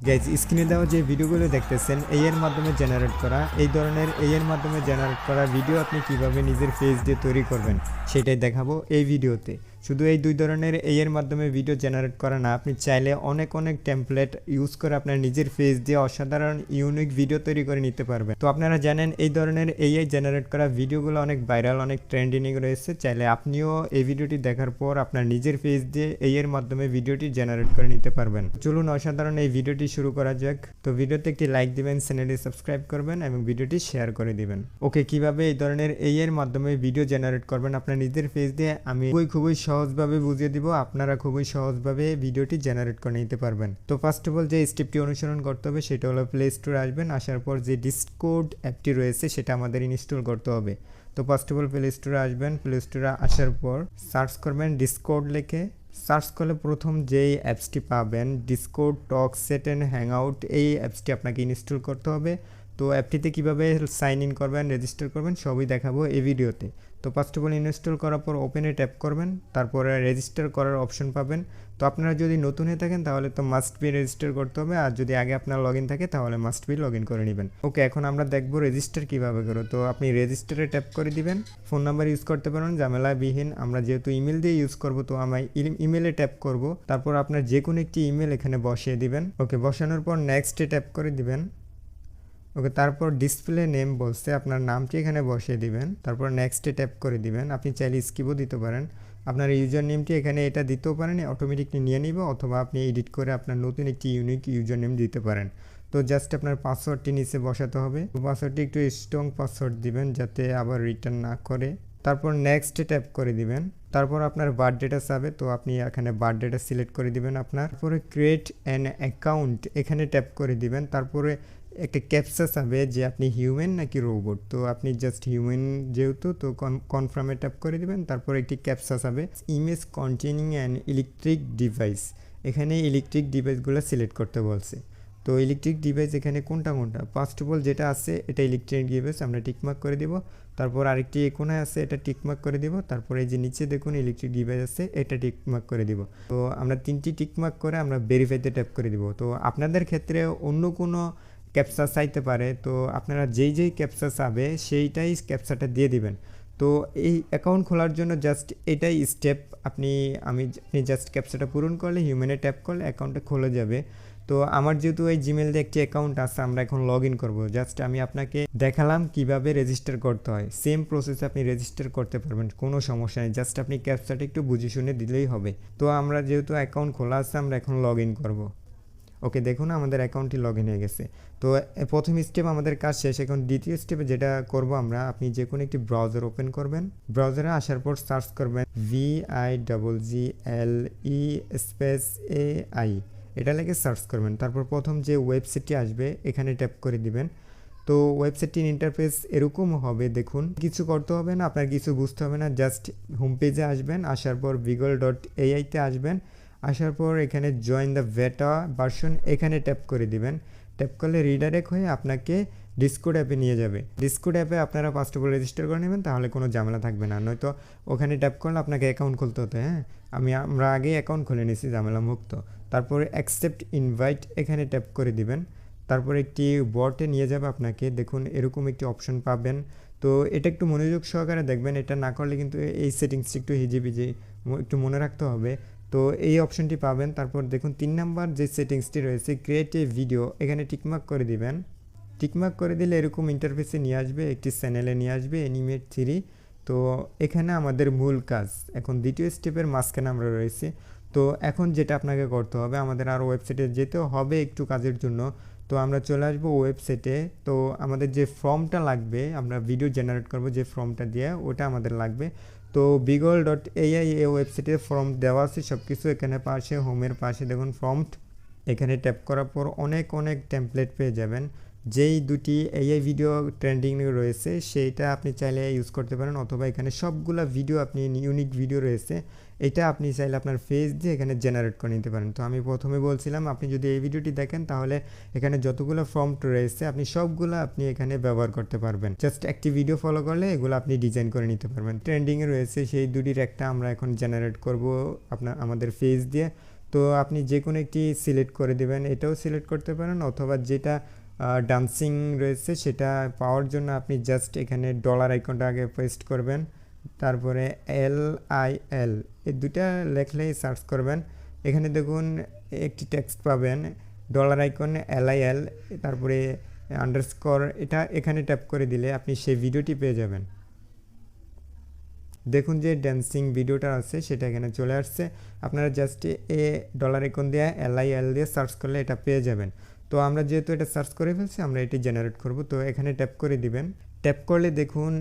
Guys স্ক্রিনে দেওয়া যে ভিডিওগুলো দেখতেছেন এর মাধ্যমে জেনারেট করা এই ধরনের এর মাধ্যমে জেনারেট করা ভিডিও আপনি কিভাবে নিজের ফেস দিয়ে তৈরি করবেন সেটাই দেখাবো এই ভিডিওতে। শুধু এই দুই ধরনের এর মাধ্যমে ভিডিও জেনারেট করা না, আপনি চাইলে অনেক টেমপ্লেট ইউজ করে আপনার নিজের ফেস দিয়ে অসাধারণ ইউনিক ভিডিও তৈরি করে নিতে পারবেন। তো আপনারা জানেন এই ধরনের এআই জেনারেট করা ভিডিওগুলো অনেক ভাইরাল, অনেক ট্রেন্ডিং রয়েছে। চাইলে আপনিও এই ভিডিওটি দেখার পর আপনার নিজের ফেস দিয়ে এর মাধ্যমে ভিডিওটি জেনারেট করে নিতে পারবেন। চলুন অসাধারণ এই ভিডিওটি শুরু করা যাক। তো ভিডিওতে একটি লাইক দিবেন, চ্যানেলটি সাবস্ক্রাইব করবেন এবং ভিডিওটি শেয়ার করে দিবেন। ওকে, কিভাবে এই ধরনের এর মাধ্যমে ভিডিও জেনারেট করবেন আপনার নিজের ফেস দিয়ে আমি খুবই সহজভাবে বুঝিয়ে দিব। আপনারা খুবই সহজভাবে ভিডিওটি জেনারেট করে নিতে পারবেন। তো ফার্স্ট অফ অল যে স্টেপটি অনুসরণ করতে হবে সেটা হলো প্লে স্টোরে আসবেন। আসার পর যে ডিসকর্ড অ্যাপটি রয়েছে সেটা আমাদের ইনস্টল করতে হবে। তো ফার্স্ট অফ অল প্লে স্টোরে আসবেন। প্লে স্টোরে আসার পর সার্চ করবেন ডিসকর্ড লিখে। সার্চ করলে প্রথম যেই অ্যাপসটি পাবেন Discord talk set and hangout, এই অ্যাপসটি আপনাকে ইনস্টল করতে হবে। তো অ্যাপটিতে কীভাবে সাইন ইন করবেন, রেজিস্টার করবেন সবই দেখাবো এই ভিডিওতে। তো ফার্স্ট অফ অল ইনস্টল করার পর ওপেনে ট্যাপ করবেন, তারপরে রেজিস্টার করার অপশন পাবেন। তো আপনারা যদি নতুন হয়ে থাকেন তাহলে তো মাস্ট বি রেজিস্টার করতে হবে, আর যদি আগে আপনার লগ ইন থাকে তাহলে মাস্ট বি লগ ইন করে নেবেন। ওকে, এখন আমরা দেখবো রেজিস্টার কীভাবে করো। তো আপনি রেজিস্টারে ট্যাপ করে দিবেন। ফোন নাম্বার ইউজ করতে পারেন ঝামেলাবিহীন, আমরা যেহেতু ইমেল দিয়ে ইউজ করব তো আমি ইমেলে ট্যাপ করব। তারপর আপনার যে কোনো একটি ইমেল এখানে বসিয়ে দিবেন। ওকে, বসানোর পর নেক্সটে ট্যাপ করে দিবেন। ওকে, তারপর ডিসপ্লে নেম বলছে আপনার নামটি এখানে বসিয়ে দিবেন। তারপর নেক্সটে ট্যাপ করে দিবেন। আপনি চাইলে স্কিপও দিতে পারেন, আপনার ইউজার নেমটি এখানে এটা দিতেও পারেন, অটোমেটিকলি নিয়ে নিব, অথবা আপনি এডিট করে আপনার নতুন একটি ইউনিক ইউজার নেম দিতে পারেন। তো জাস্ট আপনার পাসওয়ার্ডটি নিচে বসাতে হবে। পাসওয়ার্ডটি একটু স্ট্রং পাসওয়ার্ড দিবেন যাতে আবার রিটার্ন না করে। তারপর নেক্সটে ট্যাপ করে দিবেন। তারপর আপনার বার্থডেটা চাবে, তো আপনি এখানে বার্থডেটা সিলেক্ট করে দিবেন আপনার। তারপরে ক্রিয়েট অ্যান অ্যাকাউন্ট এখানে ট্যাপ করে দিবেন। তারপরে একটা ক্যাপচা চাবে যে আপনি হিউম্যান নাকি রোবট, তো আপনি জাস্ট হিউম্যান যেহেতু তো কনফার্মে ট্যাপ করে দিবেন। তারপর একটি ক্যাপচা চাবে image containing an electric device, এখানে ইলেকট্রিক ডিভাইসগুলো সিলেক্ট করতে বলছে। তো ইলেকট্রিক ডিভাইস এখানে কোনটা ফার্স্ট অফ অল যেটা আছে এটা ইলেকট্রিক ডিভাইস, আমরা টিকমার্ক করে দিব। তারপর আরেকটি কোনায় আছে এটা টিকমার্ক করে দিব। তারপর এই যে নিচে দেখুন ইলেকট্রিক ডিভাইস আছে এটা টিকমার্ক করে দিব। তো আমরা তিনটি টিকমার্ক করে আমরা ভেরিফাইতে ট্যাপ করে দিব। তো আপনাদের ক্ষেত্রে অন্য কোনো ক্যাপচা চাইতে পারে, তো আপনারা যেই ক্যাপচা চাবে সেইটাই ক্যাপচাটা দিয়ে দিবেন। তো এই অ্যাকাউন্ট খোলার জন্য জাস্ট এটাই স্টেপ, আপনি জাস্ট ক্যাপচাটা পূরণ করলে হিউম্যানে ট্যাপ করলে অ্যাকাউন্টটা খুলে যাবে। তো আমার যেহেতু এই জিমেল দিয়ে একটি অ্যাকাউন্ট আছে আমরা এখন লগ ইন করবো। জাস্ট আমি আপনাকে দেখালাম কিভাবে রেজিস্টার করতে হয়, সেম প্রসেসে আপনি রেজিস্টার করতে পারবেন, কোনো সমস্যা নেই। জাস্ট আপনি ক্যাপচাটা একটু বুঝে শুনে দিলেই হবে। তো আমরা যেহেতু অ্যাকাউন্ট খোলা আছে আমরা এখন লগ ইন করবো। ওকে, দেখুন আমাদের অ্যাকাউন্টটি লগ ইন হয়ে গেছে। তো প্রথম স্টেপ আমাদের কাজ শেষ। এখন দ্বিতীয় স্টেপে যেটা করব আমরা, আপনি যে কোনো একটি ব্রাউজার ওপেন করবেন। ব্রাউজারে আসার পর সার্চ করবেন VIGGLE স্পেস AI, এটা লিখে সার্চ করবেন। তারপর প্রথম যে ওয়েবসাইটটি আসবে এখানে ট্যাপ করে দিবেন। তো ওয়েবসাইটটির ইন্টারফেস এরকম হবে, দেখুন কিছু করতে হবে না, আপনার কিছু বুঝতে হবে না, জাস্ট হোম পেজে আসবেন। আসার পর Beagle.ai-তে আসবেন। আসার পর এখানে জয়েন দ্য বেটা ভার্সন এখানে ট্যাপ করে দিবেন। ট্যাপ করলে রিডাইরেক্ট হয়ে আপনাকে ডিসকর্ড অ্যাপে নিয়ে যাবে। ডিসকর্ড অ্যাপে আপনারা ফার্স্ট অফ অল রেজিস্টার করে নেবেন, তাহলে কোনো ঝামেলা থাকবে না। নয়তো ওখানে ট্যাপ করলে আপনাকে অ্যাকাউন্ট খুলতে হতো। হ্যাঁ, আমরা আগেই অ্যাকাউন্ট খুলে নিয়েছি ঝামেলা মুক্ত। তারপরে অ্যাকসেপ্ট ইনভাইট এখানে ট্যাপ করে দিবেন। তারপর একটি বটে নিয়ে যাবে আপনাকে, দেখুন এরকম একটি অপশন পাবেন। তো এটা একটু মনোযোগ সহকারে দেখবেন, এটা না করলে কিন্তু এই সেটিংসটি একটু হিজিবিজি একটু মনে রাখতে হবে। তো এই অপশনটি পাবেন। তারপর দেখুন 3 নাম্বার যে সেটিংসটি রয়েছে ক্রিয়েট এ ভিডিও, এখানে টিকমার্ক করে দিবেন। টিকমার্ক করে দিলে এরকম ইন্টারফেসে নিয়ে আসবে, একটি চ্যানেলে নিয়ে আসবে অ্যানিমেট 3। তো এখানে আমাদের মূল কাজ এখন দ্বিতীয় স্টেপের মাঝখানে আমরা রয়েছি। তো এখন যেটা আপনাকে করতে হবে, আমাদের আরও ওয়েবসাইটে যেতে হবে একটু কাজের জন্য। তো আমরা চলে আসবো ওয়েবসাইটে। তো আমাদের যে ফর্মটা লাগবে, আমরা ভিডিও জেনারেট করব যে ফর্মটা দিয়ে, ওটা আমাদের লাগবে। তো Beagle.ai এই ওয়েবসাইটে ফর্ম দেওয়া আছে সব কিছু, এখানে পাশে হোমের পাশে দেখুন ফর্মট, এখানে ট্যাপ করার পর অনেক টেমপ্লেট পেয়ে যাবেন। যেই দুটি এআই ভিডিও ট্রেন্ডিং রয়েছে সেইটা আপনি চাইলে ইউজ করতে পারেন, অথবা এখানে সবগুলা ভিডিও আপনি ইউনিক ভিডিও রয়েছে এটা আপনি চাইলে আপনার ফেস দিয়ে এখানে জেনারেট করে নিতে পারেন। তো আমি প্রথমে বলছিলাম আপনি যদি এই ভিডিওটি দেখেন তাহলে এখানে যতগুলো ফর্মট রয়েছে আপনি সবগুলো আপনি এখানে ব্যবহার করতে পারবেন। জাস্ট একটি ভিডিও ফলো করলে এগুলো আপনি ডিজাইন করে নিতে পারবেন। ট্রেন্ডিংয়ে রয়েছে সেই দুটির একটা আমরা এখন জেনারেট করব আমাদের ফেস দিয়ে। তো আপনি যে কোনো একটি সিলেক্ট করে দেবেন, এটাও সিলেক্ট করতে পারেন, অথবা যেটা ডান্সিং রয়েছে সেটা পাওয়ার জন্য আপনি জাস্ট এখানে ডলার আইকনটা আগে পেস্ট করবেন, তারপরে LIL এই দুটা লেখলেই সার্চ করবেন। এখানে দেখুন একটি টেক্সট পাবেন, ডলার আইকন LIL, তারপরে আন্ডারস্কোর, এটা এখানে ট্যাপ করে দিলে আপনি সেই ভিডিওটি পেয়ে যাবেন। দেখুন যে ড্যান্সিং ভিডিওটা আছে সেটা এখানে চলে আসছে। আপনারা জাস্ট এ ডলার আইকন দিয়ে LIL দিয়ে সার্চ করলে এটা পেয়ে যাবেন। তো আমরা যেহেতু এটা সার্চ করে ফেলছি, আমরা এটি জেনারেট করব। তো এখানে ট্যাপ করে দিবেন। ট্যাপ করলে দেখুন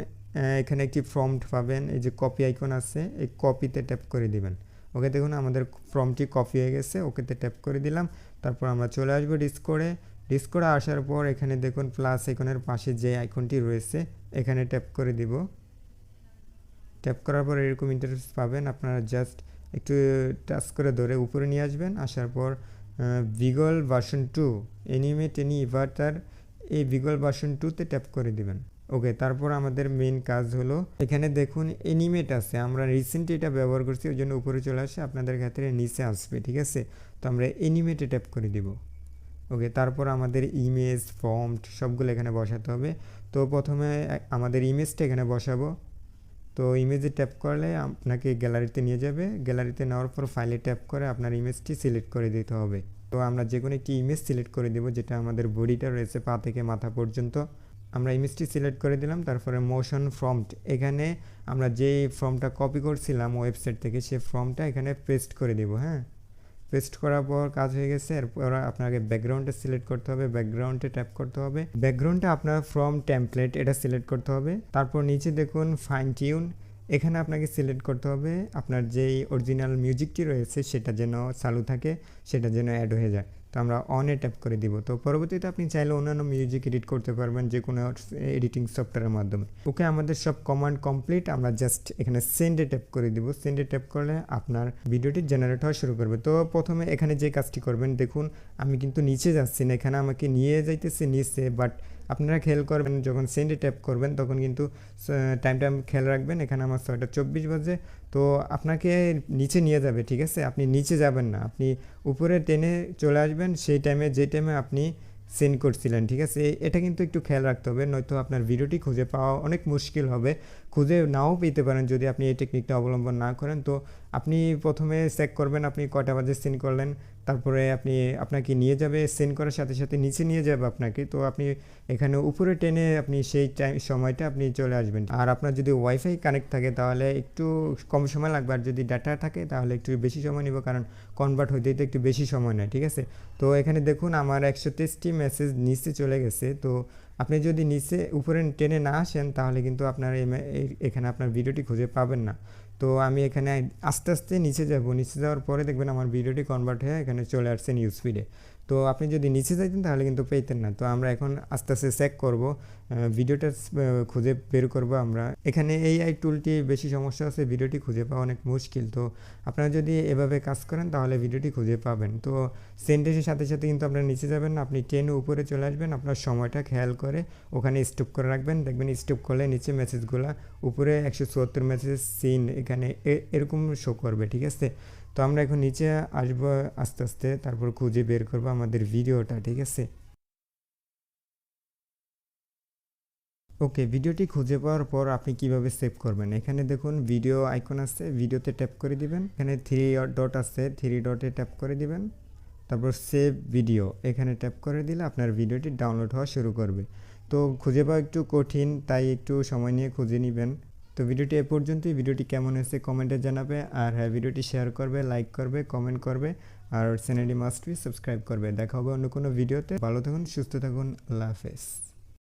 এখানে একটি প্রম্পট পাবেন, এই যে কপি আইকন আছে, এই কপিতে ট্যাপ করে দিবেন। ওকে, দেখুন আমাদের প্রম্পটটি কপি হয়ে গেছে, ওকেতে ট্যাপ করে দিলাম। তারপর আমরা চলে আসবো ডিসকোডে আসার পর এখানে দেখুন প্লাস আইকনের পাশে যে আইকনটি রয়েছে এখানে ট্যাপ করে দিব। ট্যাপ করার পর এরকম ইন্টারফেস পাবেন। আপনারা জাস্ট একটু টাচ করে ধরে উপরে নিয়ে আসবেন, আসার পর ভিগল ভার্সন 2 অ্যানিমেট এনি ইভার্টার, এই ভিগল ভার্সন 2তে ট্যাপ করে দিবেন। ওকে, তারপর আমাদের মেন কাজ হলো এখানে দেখুন অ্যানিমেট আছে, আমরা রিসেন্টলি এটা ব্যবহার করছি ওই জন্য উপরে চলে আসে, আপনাদের ক্ষেত্রে নিচে আসবে, ঠিক আছে। তো আমরা অ্যানিমেটে ট্যাপ করে দিব। ওকে, তারপর আমাদের ইমেজ ফন্ট সবগুলো এখানে বসাতে হবে। তো প্রথমে আমাদের ইমেজটা এখানে বসাবো। তো ইমেজে ট্যাপ করলে আপনাকে গ্যালারিতে নিয়ে যাবে, গ্যালারিতে নেওয়ার পর ফাইলে ট্যাপ করে আপনার ইমেজটি সিলেক্ট করে দিতে হবে। তো আমরা যে কোনো একটি ইমেজ সিলেক্ট করে দেবো, যেটা আমাদের বডিটা রয়েছে পা থেকে মাথা পর্যন্ত। আমরা ইমেজটি সিলেক্ট করে দিলাম। তারপরে মোশন ফর্মট, এখানে আমরা যে ফর্মটা কপি করছিলাম ওয়েবসাইট থেকে সেই ফর্মটা এখানে পেস্ট করে দেবো। হ্যাঁ, পেস্ট করার পর কাজ হয়ে গেছে। এরপর আপনাকে ব্যাকগ্রাউন্ডে সিলেক্ট করতে হবে, ব্যাকগ্রাউন্ডে ট্যাপ করতে হবে। ব্যাকগ্রাউন্ডে আপনার ফ্রম টেমপ্লেট এটা সিলেক্ট করতে হবে। তারপর নিচে দেখুন ফাইন টিউন, এখানে আপনাকে সিলেক্ট করতে হবে আপনার যেই অরিজিনাল মিউজিকটি রয়েছে সেটা যেন চালু থাকে, সেটা যেন অ্যাড হয়ে যায়। তো আমরা অনে ট্যাপ করে দিব। তো পরবর্তীতে আপনি চাইলে অন্যান্য মিউজিক এডিট করতে পারবেন যে কোনো এডিটিং সফটওয়্যারের মাধ্যমে। ওকে, আমাদের সব কমান্ড কমপ্লিট। আমরা জাস্ট এখানে সেন্ডে ট্যাপ করে দিব। সেন্ডে ট্যাপ করলে আপনার ভিডিওটি জেনারেট হওয়া শুরু করবে। তো প্রথমে এখানে যে কাজটি করবেন, দেখুন আমি কিন্তু নিচে যাচ্ছি না, এখানে আমাকে নিয়ে যাইতেছে নিচে, বাট আপনারা খেয়াল করবেন যখন সেন্ডে ট্যাপ করবেন তখন কিন্তু টাইমটা খেয়াল রাখবেন। এখানে আমার 6:24 বাজে, তো আপনাকে নিচে নিয়ে যাবে, ঠিক আছে। আপনি নিচে যাবেন না, আপনি উপরে টেনে চলে আসবেন সেই টাইমে যে টাইমে আপনি সেন্ড করছিলেন, ঠিক আছে। এটা কিন্তু একটু খেয়াল রাখতে হবে, নয়তো আপনার ভিডিওটি খুঁজে পাওয়া অনেক মুশকিল হবে, খুঁজে নাও পেতে পারেন যদি আপনি এই টেকনিকটা অবলম্বন না করেন। তো আপনি প্রথমে চেক করবেন আপনি কয়টা বাজে সেন্ড করলেন, তারপরে আপনাকে নিয়ে যাবে, সেন্ড করার সাথে সাথে নিচে নিয়ে যাবে আপনাকে। তো আপনি এখানে উপরে টেনে আপনি সেই সময়টা আপনি চলে আসবেন। আর আপনার যদি ওয়াইফাই কানেক্ট থাকে তাহলে একটু কম সময় লাগবে, আর যদি ডাটা থাকে তাহলে একটু বেশি সময় নিব, কারণ কনভার্ট হইতে হইতে একটু বেশি সময় নেয়, ঠিক আছে। তো এখানে দেখুন আমার 123টি মেসেজ নিচে চলে গেছে। তো আপনি যদি নিচে উপরে টেনে না আসেন তাহলে কিন্তু আপনার এখানে আপনার ভিডিওটি খুঁজে পাবেন না। তো আমি এখানে আস্তে আস্তে নিচে যাব, নিচে যাওয়ার পরে দেখবেন আমার ভিডিওটি কনভার্ট হয়ে এখানে চলে আসছে নিউজ ফিডে। তো আপনি যদি নিচে যাইতেন তাহলে কিন্তু পেতেন না। তো আমরা এখন আস্তে আস্তে চেক করব, ভিডিওটা খুঁজে বের করব আমরা। এখানে AI টুলটি বেশি সমস্যা আছে, ভিডিওটি খুঁজে পাওয়া অনেক মুশকিল। তো আপনারা যদি এভাবে কাজ করেন তাহলে ভিডিওটি খুঁজে পাবেন। তো সেন্টেন্সের সাথে সাথে কিন্তু আপনারা নিচে যাবেন না, আপনি টেনে উপরে চলে আসবেন, আপনার সময়টা খেয়াল করে ওখানে স্টপ করে রাখবেন। দেখবেন স্টপ করলে নিচে মেসেজগুলো উপরে 174 মেসেজ সিন এখানে এরকম শো করবে, ঠিক আছে। তো আমরা এখন নিচে আসবো আস্তে আস্তে, তারপর খুঁজে বের করবো আমাদের ভিডিওটা, ঠিক আছে। ওকে, ভিডিওটি খুঁজে পাওয়ার পর আপনি কিভাবে সেভ করবেন, এখানে দেখুন ভিডিও আইকন আছে, ভিডিওতে ট্যাপ করে দিবেন। এখানে 3 ডট আছে, 3 ডটে ট্যাপ করে দিবেন। তারপর সেভ ভিডিও এখানে ট্যাপ করে দিলে আপনার ভিডিওটি ডাউনলোড হওয়া শুরু করবে। তো খুঁজে পাওয়া একটু কঠিন, তাই একটু সময় নিয়ে খুঁজে নেবেন। তো ভিডিওটি এ পর্যন্তই। ভিডিওটি কেমন হয়েছে কমেন্টে জানাবে, আর হ্যাঁ ভিডিওটি শেয়ার করবে, লাইক করবে, কমেন্ট করবে, আর চ্যানেলটি মাস্ট বি সাবস্ক্রাইব করবে। দেখা হবে অন্য কোনো ভিডিওতে। ভালো থাকুন, সুস্থ থাকুন, আল্লাহ হাফেজ।